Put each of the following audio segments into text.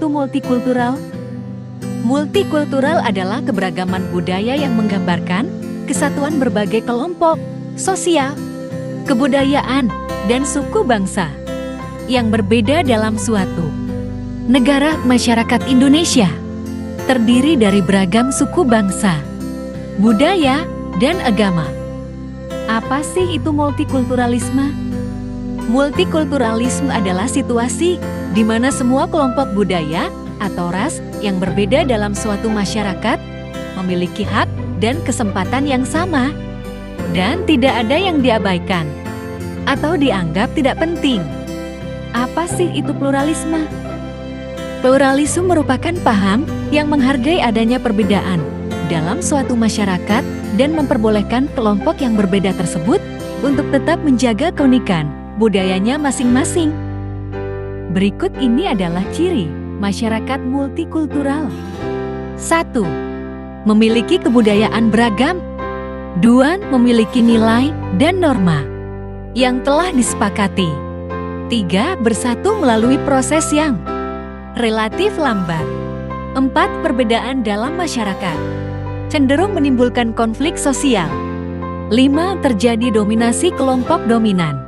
itu multikultural? Multikultural adalah keberagaman budaya yang menggambarkan kesatuan berbagai kelompok, sosial, kebudayaan, dan suku bangsa yang berbeda dalam suatu negara. Masyarakat Indonesia terdiri dari beragam suku bangsa, budaya, dan agama. Apa sih itu multikulturalisme? Multikulturalisme adalah situasi di mana semua kelompok budaya atau ras yang berbeda dalam suatu masyarakat memiliki hak dan kesempatan yang sama, dan tidak ada yang diabaikan atau dianggap tidak penting. Apa sih itu pluralisme? Pluralisme merupakan paham yang menghargai adanya perbedaan dalam suatu masyarakat dan memperbolehkan kelompok yang berbeda tersebut untuk tetap menjaga keunikan budayanya masing-masing. Berikut ini adalah ciri masyarakat multikultural. 1. Memiliki kebudayaan beragam. 2. Memiliki nilai dan norma yang telah disepakati. 3. Bersatu melalui proses yang relatif lambat. 4. Perbedaan dalam masyarakat cenderung menimbulkan konflik sosial. 5. Terjadi dominasi kelompok dominan.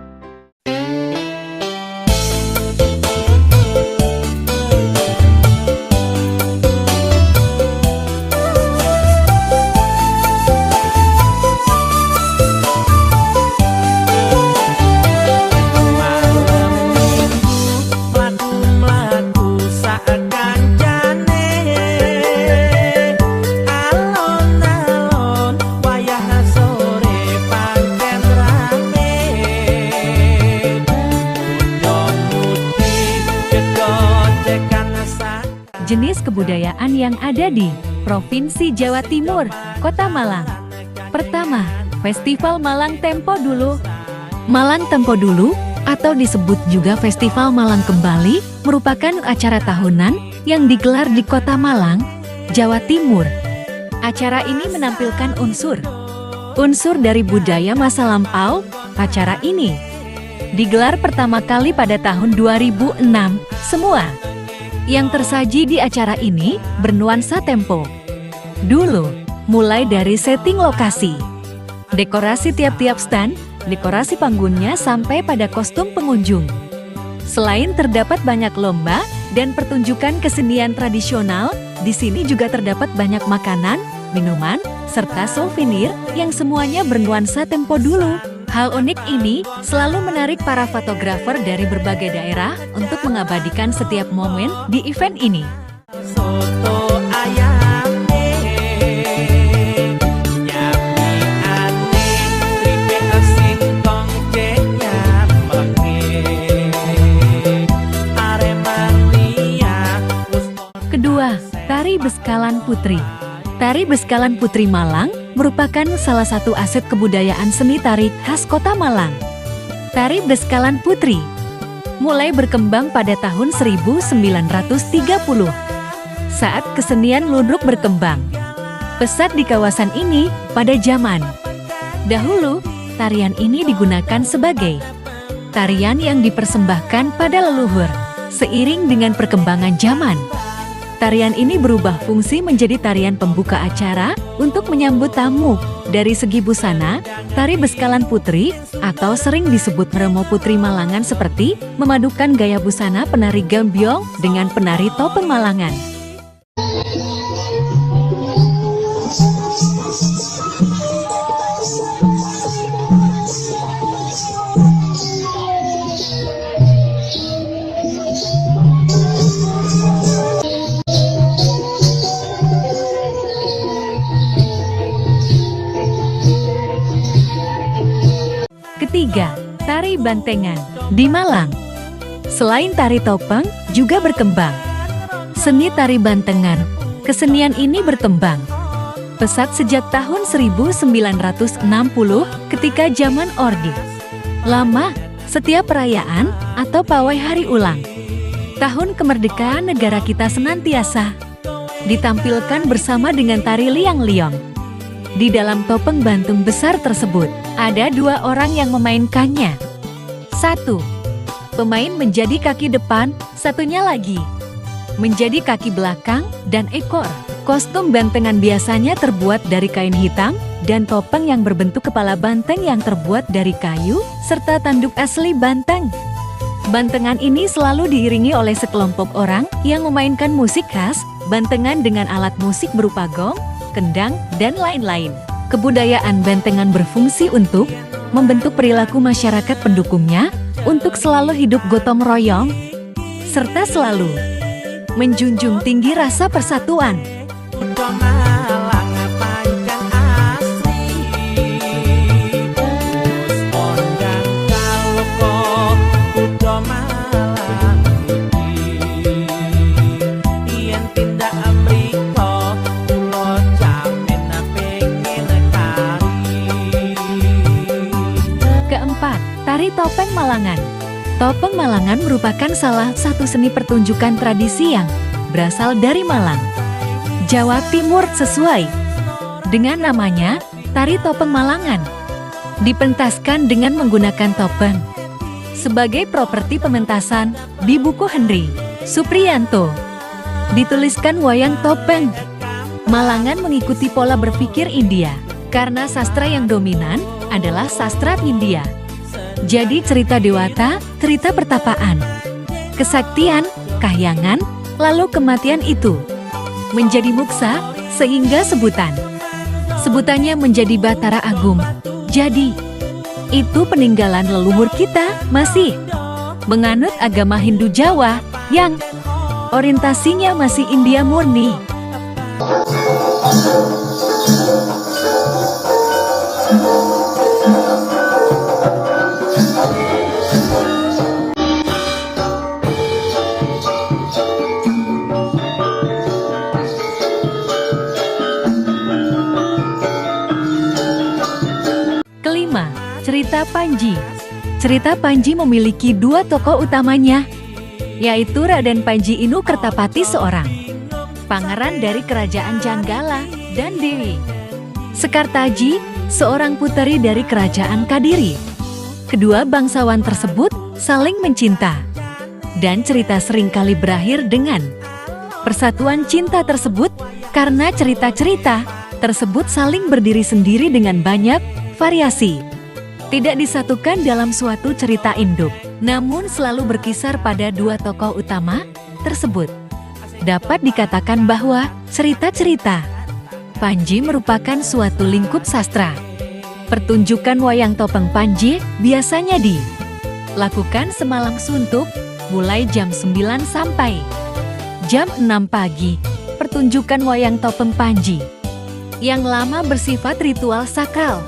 Jenis kebudayaan yang ada di Provinsi Jawa Timur, Kota Malang. Pertama, Festival Malang Tempo Dulu. Malang Tempo Dulu, atau disebut juga Festival Malang Kembali, merupakan acara tahunan yang digelar di Kota Malang, Jawa Timur. Acara ini menampilkan unsur dari budaya masa lampau. Acara ini digelar pertama kali pada tahun 2006. Semua yang tersaji di acara ini bernuansa tempo dulu, mulai dari setting lokasi, dekorasi tiap-tiap stand, dekorasi panggungnya sampai pada kostum pengunjung. Selain terdapat banyak lomba dan pertunjukan kesenian tradisional, di sini juga terdapat banyak makanan, minuman, serta souvenir yang semuanya bernuansa tempo dulu. Hal unik ini selalu menarik para fotografer dari berbagai daerah untuk mengabadikan setiap momen di event ini. Soto ayame, nyapi ane, tripe singkong kenyap menge, Aremania. Kedua, Tari Beskalan Putri. Tari Beskalan Putri Malang merupakan salah satu aset kebudayaan seni tari khas Kota Malang. Tari Beskalan Putri mulai berkembang pada tahun 1930 saat kesenian ludruk berkembang pesat di kawasan ini. Pada zaman dahulu, tarian ini digunakan sebagai tarian yang dipersembahkan pada leluhur. Seiring dengan perkembangan zaman, tarian ini berubah fungsi menjadi tarian pembuka acara untuk menyambut tamu. Dari segi busana, Tari Beskalan Putri atau sering disebut Remo Putri Malangan seperti memadukan gaya busana penari gambyong dengan penari topeng Malangan. Ketiga, Tari Bantengan di Malang. Selain tari topeng, juga berkembang seni tari bantengan. Kesenian ini berkembang pesat sejak tahun 1960 ketika zaman Orde Lama. Setiap perayaan atau pawai hari ulang tahun kemerdekaan negara kita senantiasa ditampilkan bersama dengan tari liang-liong. Di dalam topeng bantung besar tersebut, ada dua orang yang memainkannya. Satu pemain menjadi kaki depan, satunya lagi menjadi kaki belakang dan ekor. Kostum bantengan biasanya terbuat dari kain hitam, dan topeng yang berbentuk kepala banteng yang terbuat dari kayu, serta tanduk asli banteng. Bantengan ini selalu diiringi oleh sekelompok orang yang memainkan musik khas, bantengan dengan alat musik berupa gong, kendang, dan lain-lain. Kebudayaan bantengan berfungsi untuk membentuk perilaku masyarakat pendukungnya, untuk selalu hidup gotong royong, serta selalu menjunjung tinggi rasa persatuan. Keempat, tari topeng Malangan. Topeng Malangan merupakan salah satu seni pertunjukan tradisi yang berasal dari Malang, Jawa Timur sesuai dengan namanya, tari topeng Malangan. Dipentaskan dengan menggunakan topeng. Sebagai properti pementasan, di buku Henry Supriyanto, dituliskan wayang topeng Malangan mengikuti pola berpikir India, karena sastra yang dominan adalah sastra India. Jadi cerita dewata, cerita pertapaan, kesaktian, kahyangan, lalu kematian itu menjadi muksa, sehingga sebutannya menjadi Batara Agung. Jadi, itu peninggalan leluhur kita masih menganut agama Hindu Jawa yang orientasinya masih India murni. Kelima, cerita Panji. Cerita Panji memiliki dua tokoh utamanya, yaitu Raden Panji Inu Kertapati seorang pangeran dari kerajaan Janggala dan Dewi Sekartaji, seorang puteri dari kerajaan Kadiri. Kedua bangsawan tersebut saling mencinta, dan cerita seringkali berakhir dengan persatuan cinta tersebut karena cerita-cerita tersebut saling berdiri sendiri dengan banyak variasi. Tidak disatukan dalam suatu cerita induk, namun selalu berkisar pada dua tokoh utama tersebut. Dapat dikatakan bahwa cerita-cerita Panji merupakan suatu lingkup sastra. Pertunjukan wayang topeng Panji biasanya dilakukan semalam suntuk, mulai jam 9 sampai jam 6 pagi. Pertunjukan wayang topeng Panji yang lama bersifat ritual sakral.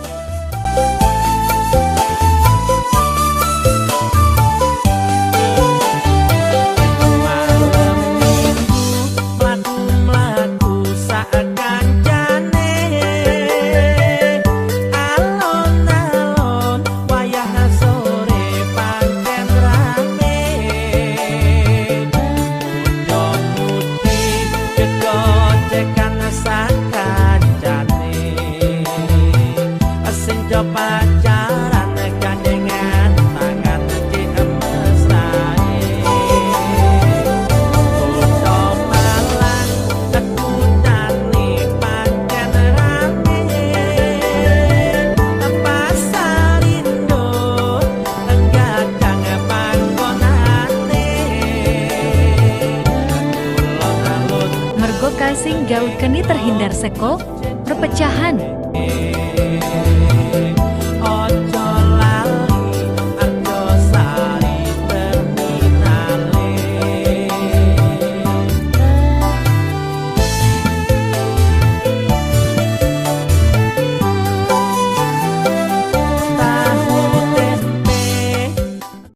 Sing gaul keni terhindar seko perpecahan.